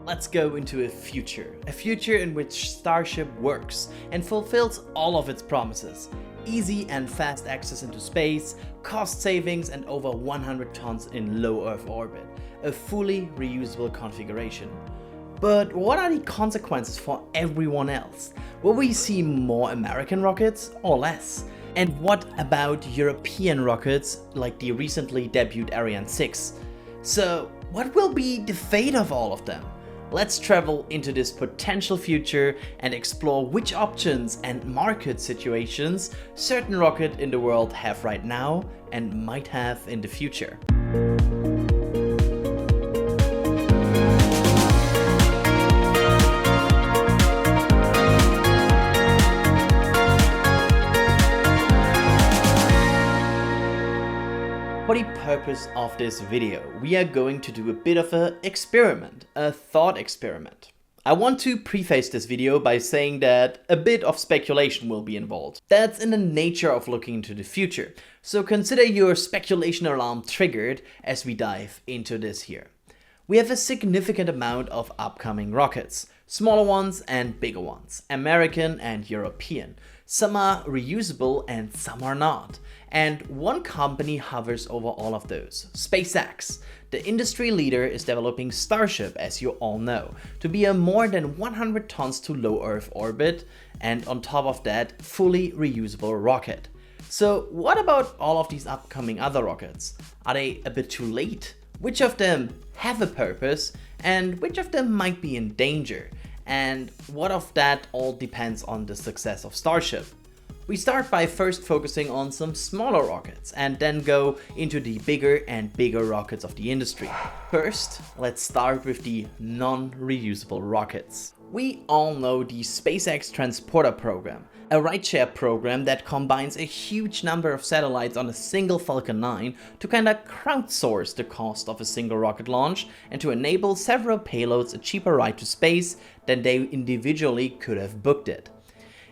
let's go into a future in which Starship works and fulfills all of its promises. Easy and fast access into space, cost savings and over 100 tons in low Earth orbit. A fully reusable configuration. But what are the consequences for everyone else? Will we see more American rockets or less? And what about European rockets like the recently debuted Ariane 6? So what will be the fate of all of them? Let's travel into this potential future and explore which options and market situations certain rockets in the world have right now and might have in the future. For the purpose of this video, we are going to do a bit of an experiment, a thought experiment. I want to preface this video by saying that a bit of speculation will be involved. That's in the nature of looking into the future, so consider your speculation alarm triggered as we dive into this here. We have a significant amount of upcoming rockets, smaller ones and bigger ones, American and European. Some are reusable and some are not. And one company hovers over all of those, SpaceX. The industry leader is developing Starship, as you all know, to be a more than 100 tons to low Earth orbit and on top of that, fully reusable rocket. So what about all of these upcoming other rockets? Are they a bit too late? Which of them have a purpose and which of them might be in danger? And what of that all depends on the success of Starship. We start by first focusing on some smaller rockets and then go into the bigger and bigger rockets of the industry. First, let's start with the non-reusable rockets. We all know the SpaceX Transporter program, a rideshare program that combines a huge number of satellites on a single Falcon 9 to kinda crowdsource the cost of a single rocket launch and to enable several payloads a cheaper ride to space than they individually could have booked it.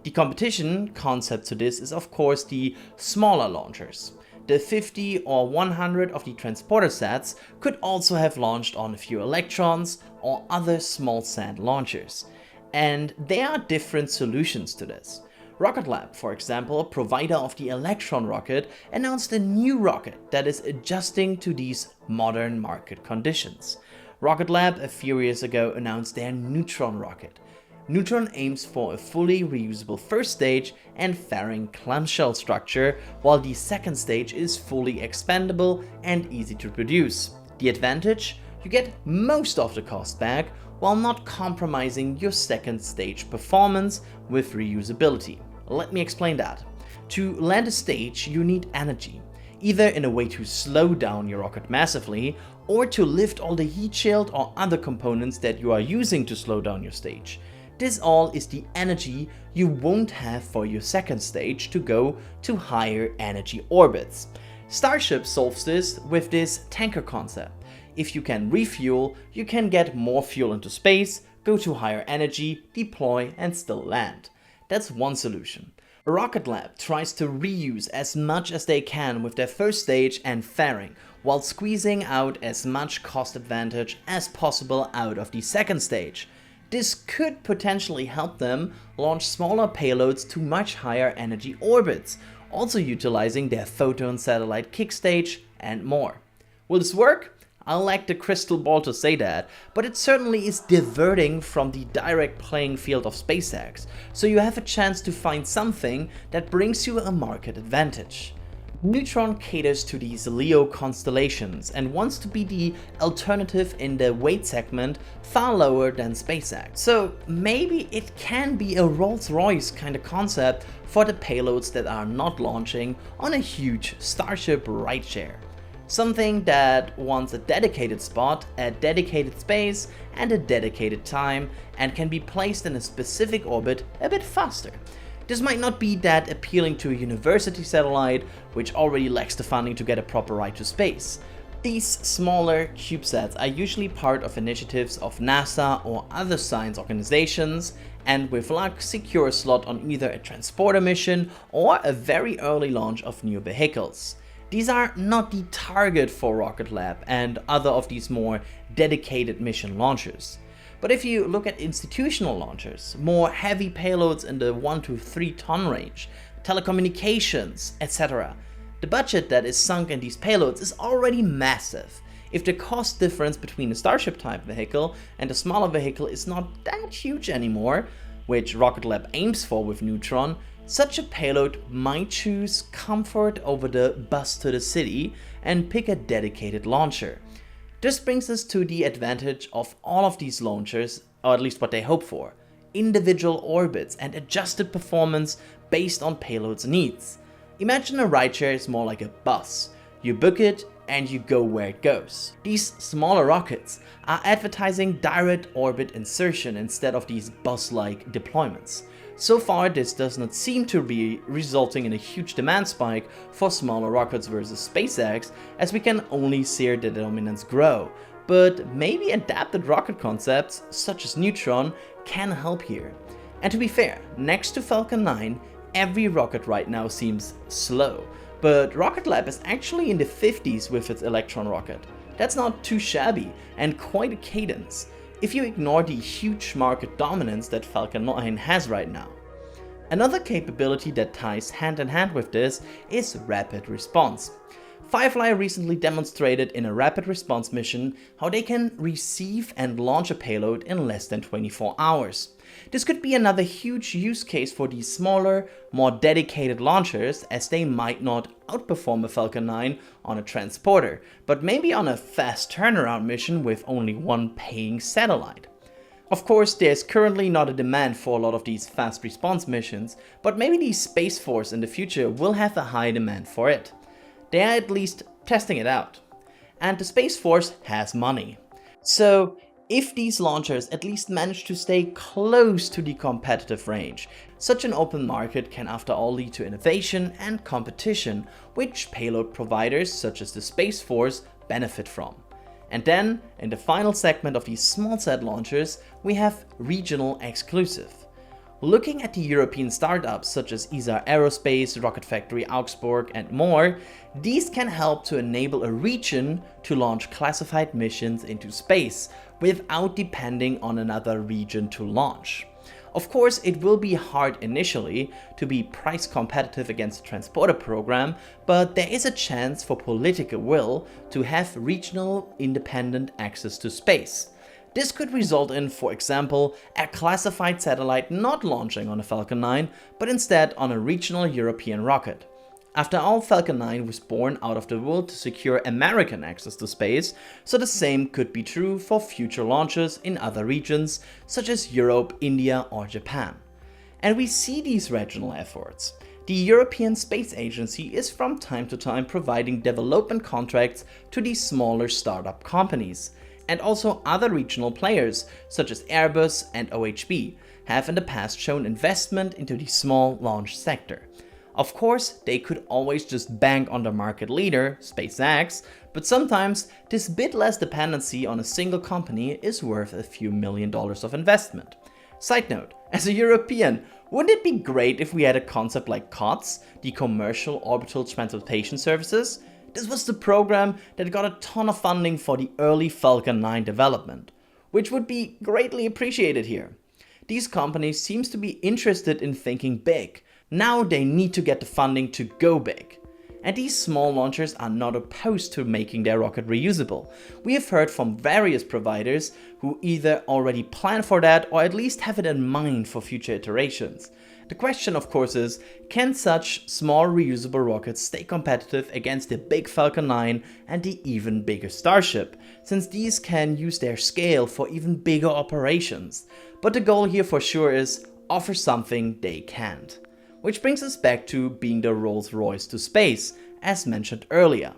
The competition concept to this is of course the smaller launchers. The 50 or 100 of the transporter sats could also have launched on a few Electrons or other smallsat launchers. And there are different solutions to this. Rocket Lab, for example, a provider of the Electron rocket, announced a new rocket that is adjusting to these modern market conditions. Rocket Lab a few years ago announced their Neutron rocket. Neutron aims for a fully reusable first stage and fairing clamshell structure, while the second stage is fully expandable and easy to produce. The advantage? You get most of the cost back while not compromising your second stage performance with reusability. Let me explain that. To land a stage, you need energy, either in a way to slow down your rocket massively or to lift all the heat shield or other components that you are using to slow down your stage. This all is the energy you won't have for your second stage to go to higher energy orbits. Starship solves this with this tanker concept. If you can refuel, you can get more fuel into space, go to higher energy, deploy and still land. That's one solution. Rocket Lab tries to reuse as much as they can with their first stage and fairing, while squeezing out as much cost advantage as possible out of the second stage. This could potentially help them launch smaller payloads to much higher energy orbits, also utilizing their Photon satellite kick stage and more. Will this work? I lack the crystal ball to say that, but it certainly is diverting from the direct playing field of SpaceX, so you have a chance to find something that brings you a market advantage. Neutron caters to these LEO constellations and wants to be the alternative in the weight segment far lower than SpaceX. So maybe it can be a Rolls-Royce kind of concept for the payloads that are not launching on a huge Starship rideshare. Something that wants a dedicated spot, a dedicated space and a dedicated time and can be placed in a specific orbit a bit faster. This might not be that appealing to a university satellite, which already lacks the funding to get a proper ride to space. These smaller CubeSats are usually part of initiatives of NASA or other science organizations, and with luck secure a slot on either a transporter mission or a very early launch of new vehicles. These are not the target for Rocket Lab and other of these more dedicated mission launchers. But if you look at institutional launchers, more heavy payloads in the 1 to 3 ton range, telecommunications, etc., the budget that is sunk in these payloads is already massive. If the cost difference between a Starship type vehicle and a smaller vehicle is not that huge anymore, which Rocket Lab aims for with Neutron, such a payload might choose comfort over the bus to the city and pick a dedicated launcher. This brings us to the advantage of all of these launchers, or at least what they hope for: individual orbits and adjusted performance based on payload's needs. Imagine a rideshare is more like a bus. You book it and you go where it goes. These smaller rockets are advertising direct orbit insertion instead of these bus-like deployments. So far, this does not seem to be resulting in a huge demand spike for smaller rockets versus SpaceX, as we can only see their dominance grow. But maybe adapted rocket concepts, such as Neutron, can help here. And to be fair, next to Falcon 9, every rocket right now seems slow. But Rocket Lab is actually in the 50s with its Electron rocket. That's not too shabby and quite a cadence, if you ignore the huge market dominance that Falcon 9 has right now. Another capability that ties hand in hand with this is rapid response. Firefly recently demonstrated in a rapid response mission how they can receive and launch a payload in less than 24 hours. This could be another huge use case for these smaller, more dedicated launchers, as they might not outperform a Falcon 9 on a transporter, but maybe on a fast turnaround mission with only one paying satellite. Of course, there's currently not a demand for a lot of these fast response missions, but maybe the Space Force in the future will have a high demand for it. They are at least testing it out. And the Space Force has money. So, if these launchers at least manage to stay close to the competitive range, such an open market can after all lead to innovation and competition, which payload providers such as the Space Force benefit from. And then, in the final segment of these smallsat launchers, we have regional exclusive. Looking at the European startups such as ESA Aerospace, Rocket Factory Augsburg and more, these can help to enable a region to launch classified missions into space without depending on another region to launch. Of course, it will be hard initially to be price competitive against the transporter program, but there is a chance for political will to have regional independent access to space. This could result in, for example, a classified satellite not launching on a Falcon 9, but instead on a regional European rocket. After all, Falcon 9 was born out of the will to secure American access to space, so the same could be true for future launches in other regions, such as Europe, India or Japan. And we see these regional efforts. The European Space Agency is from time to time providing development contracts to these smaller startup companies. And also other regional players, such as Airbus and OHB, have in the past shown investment into the small launch sector. Of course, they could always just bank on the market leader, SpaceX, but sometimes this bit less dependency on a single company is worth a few $1 million of investment. Side note, as a European, wouldn't it be great if we had a concept like COTS, the Commercial Orbital Transportation Services? This was the program that got a ton of funding for the early Falcon 9 development, which would be greatly appreciated here. These companies seem to be interested in thinking big. Now they need to get the funding to go big. And these small launchers are not opposed to making their rocket reusable. We have heard from various providers who either already plan for that or at least have it in mind for future iterations. The question of course is, can such small reusable rockets stay competitive against the big Falcon 9 and the even bigger Starship, since these can use their scale for even bigger operations. But the goal here for sure is offer something they can't. Which brings us back to being the Rolls-Royce to space, as mentioned earlier.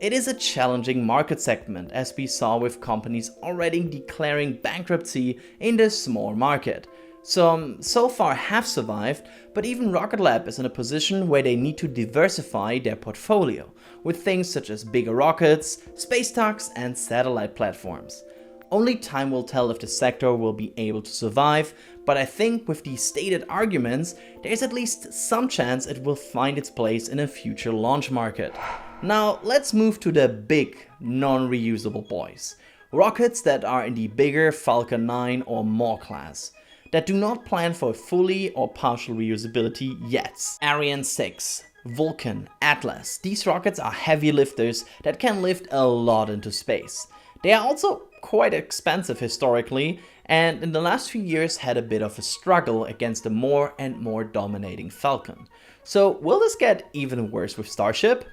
It is a challenging market segment, as we saw with companies already declaring bankruptcy in the small market. Some so far have survived, but even Rocket Lab is in a position where they need to diversify their portfolio, with things such as bigger rockets, space tugs and satellite platforms. Only time will tell if the sector will be able to survive, but I think with these stated arguments, there's at least some chance it will find its place in a future launch market. Now let's move to the big, non-reusable boys. Rockets that are in the bigger Falcon 9 or more class, that do not plan for fully or partial reusability yet. Ariane 6, Vulcan, Atlas, these rockets are heavy lifters that can lift a lot into space. They are also quite expensive historically, and in the last few years had a bit of a struggle against the more and more dominating Falcon. So will this get even worse with Starship?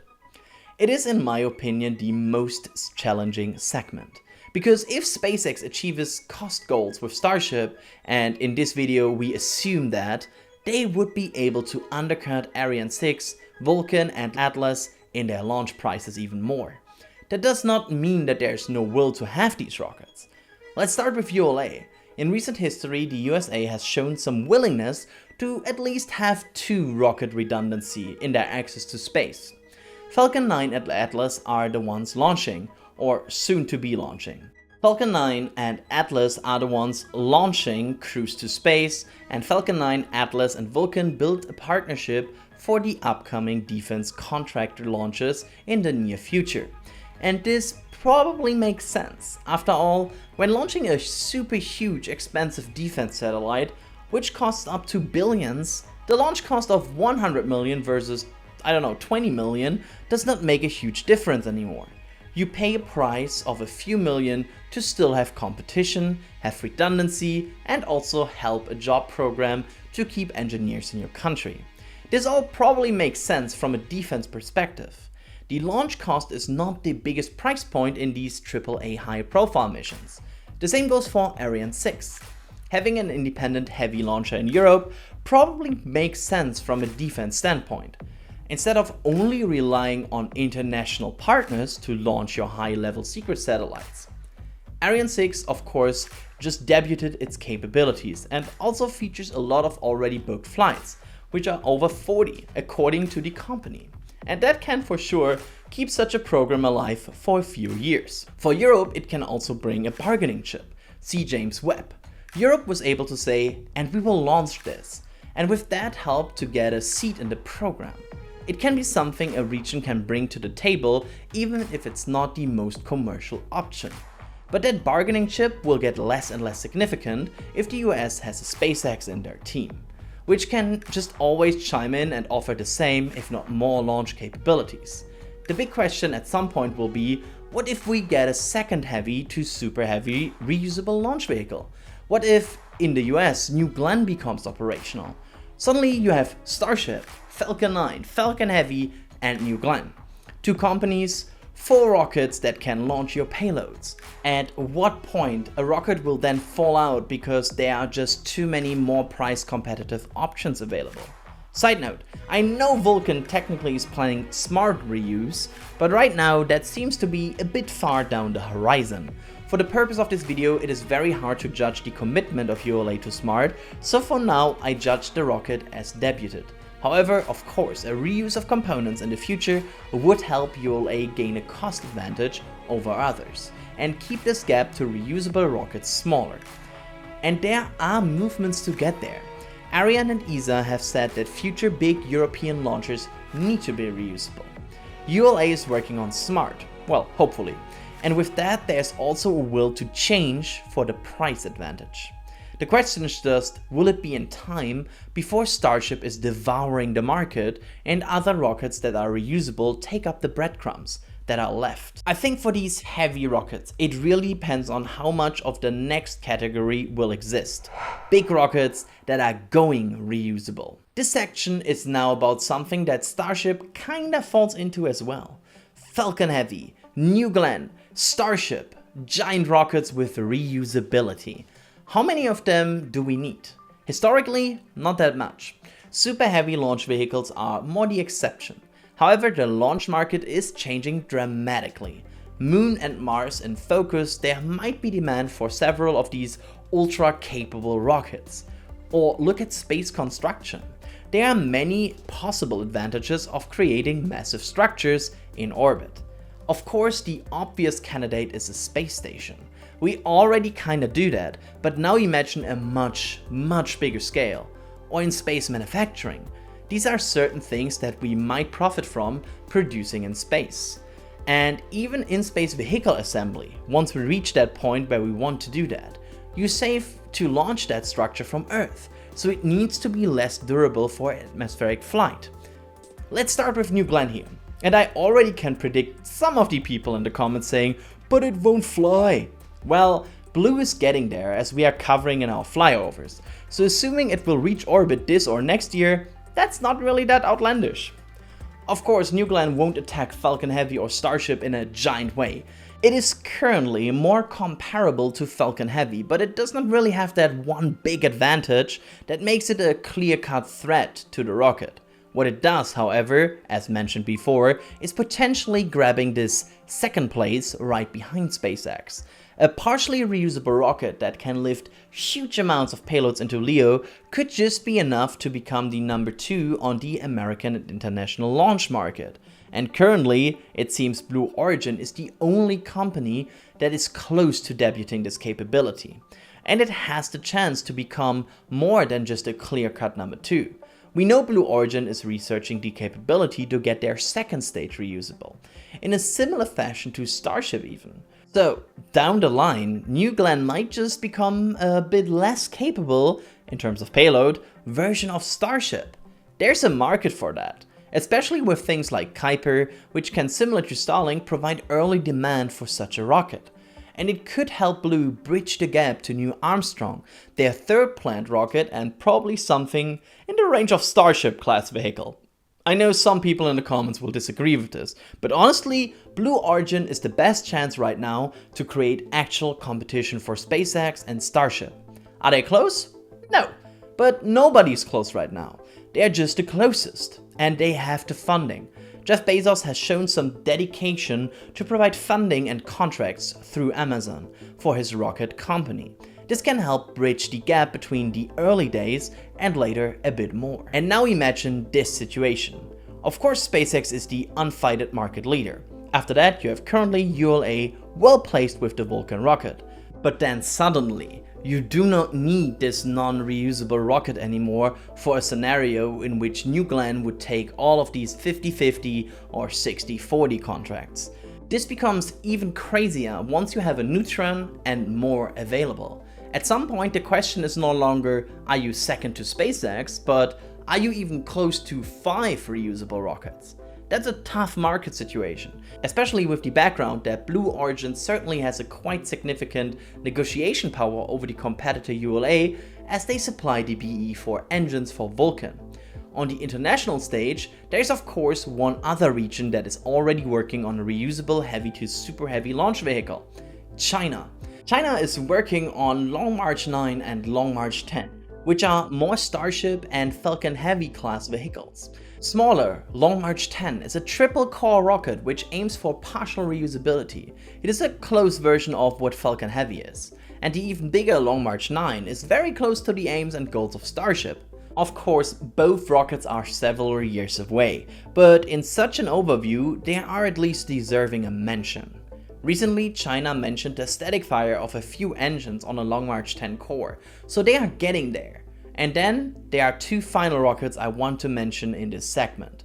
It is, in my opinion, the most challenging segment. Because if SpaceX achieves cost goals with Starship, and in this video we assume that, they would be able to undercut Ariane 6, Vulcan and Atlas in their launch prices even more. That does not mean that there's no will to have these rockets. Let's start with ULA. In recent history, the USA has shown some willingness to at least have 2 rocket redundancy in their access to space. Falcon 9 and Atlas are the ones launching, or soon to be launching. Falcon 9 and Atlas are the ones launching Cruise to Space, and Falcon 9, Atlas and Vulcan built a partnership for the upcoming defense contractor launches in the near future. And this probably makes sense. After all, when launching a super huge expensive defense satellite, which costs up to billions, the launch cost of 100 million versus, 20 million does not make a huge difference anymore. You pay a price of a few million to still have competition, have redundancy, and also help a job program to keep engineers in your country. This all probably makes sense from a defense perspective. The launch cost is not the biggest price point in these AAA high-profile missions. The same goes for Ariane 6. Having an independent heavy launcher in Europe probably makes sense from a defense standpoint. Instead of only relying on international partners to launch your high-level secret satellites. Ariane 6, of course, just debuted its capabilities and also features a lot of already booked flights, which are over 40 according to the company. And that can for sure keep such a program alive for a few years. For Europe, it can also bring a bargaining chip. See James Webb. Europe was able to say, and we will launch this, and with that help to get a seat in the program. It can be something a region can bring to the table, even if it's not the most commercial option. But that bargaining chip will get less and less significant if the US has a SpaceX in their team, which can just always chime in and offer the same, if not more, launch capabilities. The big question at some point will be, what if we get a second heavy to super heavy reusable launch vehicle? What if, in the US, New Glenn becomes operational? Suddenly you have Starship, Falcon 9, Falcon Heavy, and New Glenn. 2 companies, 4 rockets that can launch your payloads. At what point a rocket will then fall out because there are just too many more price competitive options available. Side note, I know Vulcan technically is planning smart reuse, but right now that seems to be a bit far down the horizon. For the purpose of this video, it is very hard to judge the commitment of ULA to smart, so for now I judge the rocket as debuted. However, of course, a reuse of components in the future would help ULA gain a cost advantage over others and keep this gap to reusable rockets smaller. And there are movements to get there. Ariane and ESA have said that future big European launchers need to be reusable. ULA is working on smart, well, hopefully. And with that, there's also a will to change for the price advantage. The question is just, will it be in time before Starship is devouring the market and other rockets that are reusable take up the breadcrumbs that are left? I think for these heavy rockets, it really depends on how much of the next category will exist. Big rockets that are going reusable. This section is now about something that Starship kinda falls into as well. Falcon Heavy, New Glenn, Starship, giant rockets with reusability. How many of them do we need? Historically, not that much. Super heavy launch vehicles are more the exception. However, the launch market is changing dramatically. Moon and Mars in focus, there might be demand for several of these ultra-capable rockets. Or look at space construction. There are many possible advantages of creating massive structures in orbit. Of course, the obvious candidate is a space station. We already kinda do that, but now imagine a much bigger scale. Or in space manufacturing. These are certain things that we might profit from producing in space. And even in-space vehicle assembly, once we reach that point where we want to do that, you save to launch that structure from Earth, so it needs to be less durable for atmospheric flight. Let's start with New Glenn here, and I already can predict some of the people in the comments saying, but it won't fly. Well, Blue is getting there as we are covering in our flyovers, so assuming it will reach orbit this or next year, that's not really that outlandish. Of course, New Glenn won't attack Falcon Heavy or Starship in a giant way. It is currently more comparable to Falcon Heavy, but it does not really have that one big advantage that makes it a clear-cut threat to the rocket. What it does, however, as mentioned before, is potentially grabbing this second place right behind SpaceX. A partially reusable rocket that can lift huge amounts of payloads into LEO could just be enough to become the number 2 on the American and international launch market. And currently, it seems Blue Origin is the only company that is close to debuting this capability. And it has the chance to become more than just a clear-cut number 2. We know Blue Origin is researching the capability to get their second stage reusable, in a similar fashion to Starship even. So, down the line, New Glenn might just become a bit less capable, in terms of payload, version of Starship. There's a market for that, especially with things like Kuiper, which can, similar to Starlink, provide early demand for such a rocket. And it could help Blue bridge the gap to New Armstrong, their third planned rocket, and probably something in the range of Starship class vehicle. I know some people in the comments will disagree with this, but honestly, Blue Origin is the best chance right now to create actual competition for SpaceX and Starship. Are they close? No, but nobody's close right now. They're just the closest, and they have the funding. Jeff Bezos has shown some dedication to provide funding and contracts through Amazon for his rocket company. This can help bridge the gap between the early days and later a bit more. And now imagine this situation. Of course, SpaceX is the unfighted market leader. After that, you have currently ULA well placed with the Vulcan rocket. But then suddenly, you do not need this non-reusable rocket anymore for a scenario in which New Glenn would take all of these 50-50 or 60-40 contracts. This becomes even crazier once you have a Neutron and more available. At some point, the question is no longer, are you second to SpaceX, but are you even close to 5 reusable rockets? That's a tough market situation, especially with the background that Blue Origin certainly has a quite significant negotiation power over the competitor ULA as they supply the BE-4 engines for Vulcan. On the international stage, there is of course one other region that is already working on a reusable heavy to super heavy launch vehicle: China. China is working on Long March 9 and Long March 10, which are more Starship and Falcon Heavy class vehicles. Smaller, Long March 10 is a triple-core rocket which aims for partial reusability. It is a close version of what Falcon Heavy is. And the even bigger Long March 9 is very close to the aims and goals of Starship. Of course, both rockets are several years away, but in such an overview, they are at least deserving a mention. Recently, China mentioned the static fire of a few engines on a Long March 10 core, so they are getting there. And then, there are 2 final rockets I want to mention in this segment: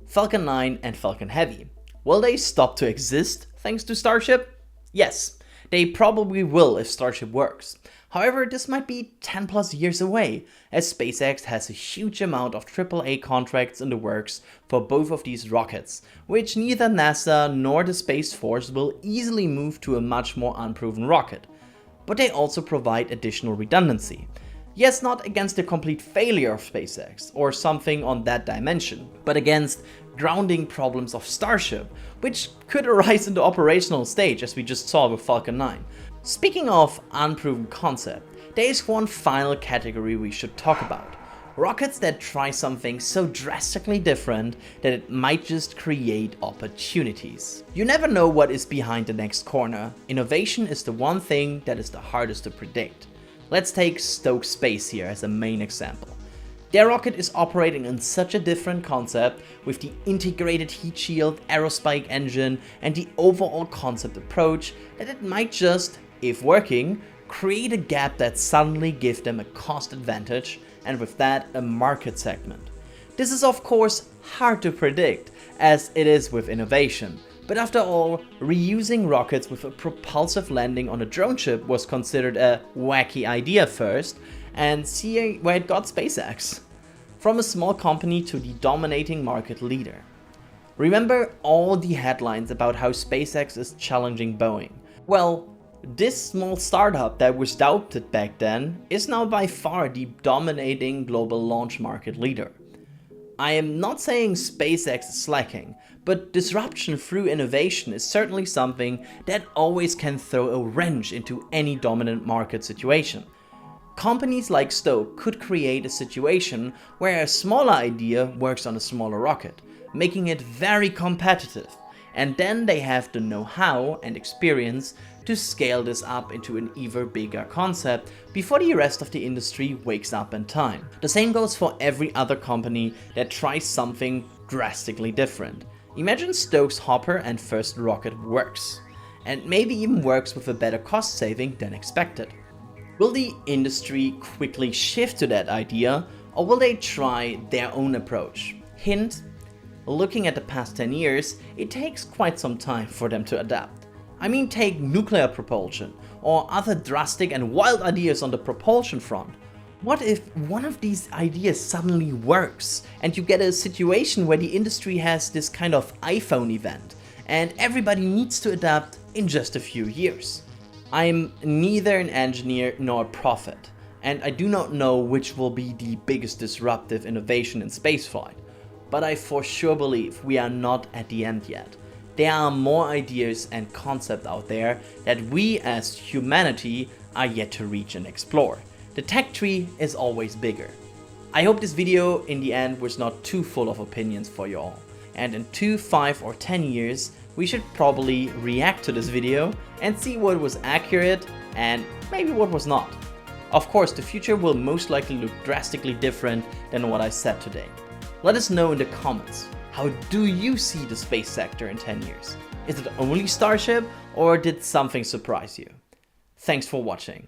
Falcon 9 and Falcon Heavy. Will they stop to exist thanks to Starship? Yes, they probably will if Starship works. However, this might be 10 plus years away, as SpaceX has a huge amount of AAA contracts in the works for both of these rockets, which neither NASA nor the Space Force will easily move to a much more unproven rocket. But they also provide additional redundancy. Yes, not against the complete failure of SpaceX or something on that dimension, but against grounding problems of Starship, which could arise in the operational stage as we just saw with Falcon 9. Speaking of unproven concept, there is one final category we should talk about: rockets that try something so drastically different that it might just create opportunities. You never know what is behind the next corner. Innovation is the one thing that is the hardest to predict. Let's take Stoke Space here as a main example. Their rocket is operating in such a different concept with the integrated heat shield, Aerospace engine and the overall concept approach that it might just, if working, create a gap that suddenly gives them a cost advantage and with that a market segment. This is of course hard to predict as it is with innovation, But after all, reusing rockets with a propulsive landing on a drone ship was considered a wacky idea first, and see where it got SpaceX. From a small company to the dominating market leader. Remember all the headlines about how SpaceX is challenging Boeing? Well, this small startup that was doubted back then is now by far the dominating global launch market leader. I am not saying SpaceX is slacking, but disruption through innovation is certainly something that always can throw a wrench into any dominant market situation. Companies like Stoke could create a situation where a smaller idea works on a smaller rocket, making it very competitive, and then they have the know-how and experience to scale this up into an even bigger concept before the rest of the industry wakes up in time. The same goes for every other company that tries something drastically different. Imagine Stoke's hopper and first rocket works, and maybe even works with a better cost saving than expected. Will the industry quickly shift to that idea, or will they try their own approach? Hint, looking at the past 10 years, it takes quite some time for them to adapt. I mean, take nuclear propulsion, or other drastic and wild ideas on the propulsion front. What if one of these ideas suddenly works, and you get a situation where the industry has this kind of iPhone event, and everybody needs to adapt in just a few years? I'm neither an engineer nor a prophet, and I do not know which will be the biggest disruptive innovation in spaceflight, but I for sure believe we are not at the end yet. There are more ideas and concepts out there that we as humanity are yet to reach and explore. The tech tree is always bigger. I hope this video in the end was not too full of opinions for you all, and in 2, 5 or 10 years we should probably react to this video and see what was accurate and maybe what was not. Of course, the future will most likely look drastically different than what I said today. Let us know in the comments, how do you see the space sector in 10 years? Is it only Starship, or did something surprise you? Thanks for watching.